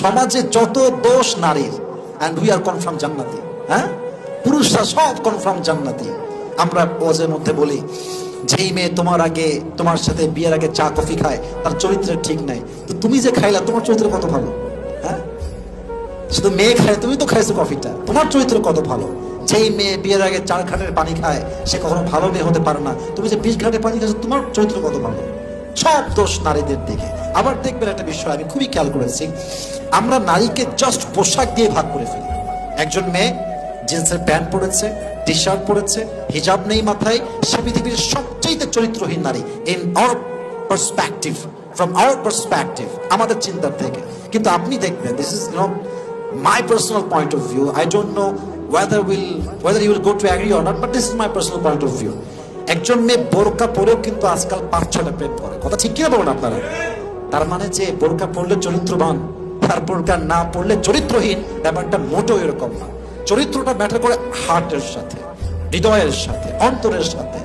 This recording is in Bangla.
সমাজে যত দোষ নারীর, এন্ড উই আর কনফার্ম জান্নাতি। হ্যাঁ, পুরুষরা সব কনফার্ম জান্নাতি। আমরা ওয়াজের মধ্যে বলি, যেই মেয়ে তোমার সাথে বিয়ের আগে চা কফি খায় তার চরিত্রের ঠিক নাই, তো তুমি যে খাইলা তোমার চরিত্র কত ভালো। হ্যাঁ, শুধু মেয়ে খায়, তুমি তো খাইছো কফিটা, তোমার চরিত্র কত ভালো। যেই মেয়ে বিয়ের আগে 4 ঘাটের পানি খায় সে কখনো ভালো মেয়ে হতে পারে না, তুমি যে 20 ঘাটের পানি খাইছো তোমার চরিত্র কত ভালো। সব দোষ নারীদের দিকে। আবার দেখবেন একটা বিষয় আমি খুবই খেয়াল করেছি, আমরা নারীকে জাস্ট পোশাক দিয়ে ভাগ করে ফেলি। একজন মেয়ে জিন্সের প্যান্ট পরেছে, টি শার্ট পরেছে, হিজাব নেই মাথায়, সে পৃথিবীর সবচেয়ে চরিত্রহীন নারী in our perspective, from our perspective, আমাদের চিন্তার থেকে। কিন্তু আপনি দেখবেন, this is my personal point of view, I don't know whether you will go to agree or not, but this is my personal point of view. একজন মেয়ে বোরকা পরেও কিন্তু আজকাল 5-6টা প্রেম করে, কথা ঠিক কিনা বলুন আপনারা? তার মানে যে বোরকা পরলে চরিত্রবান, তার বোরকা না পরলে চরিত্রহীন, ব্যাপারটা মোটেও এরকম না। চরিত্রটা ম্যাটার করে হার্টের সাথে, হৃদয়ের সাথে, অন্তরের সাথে।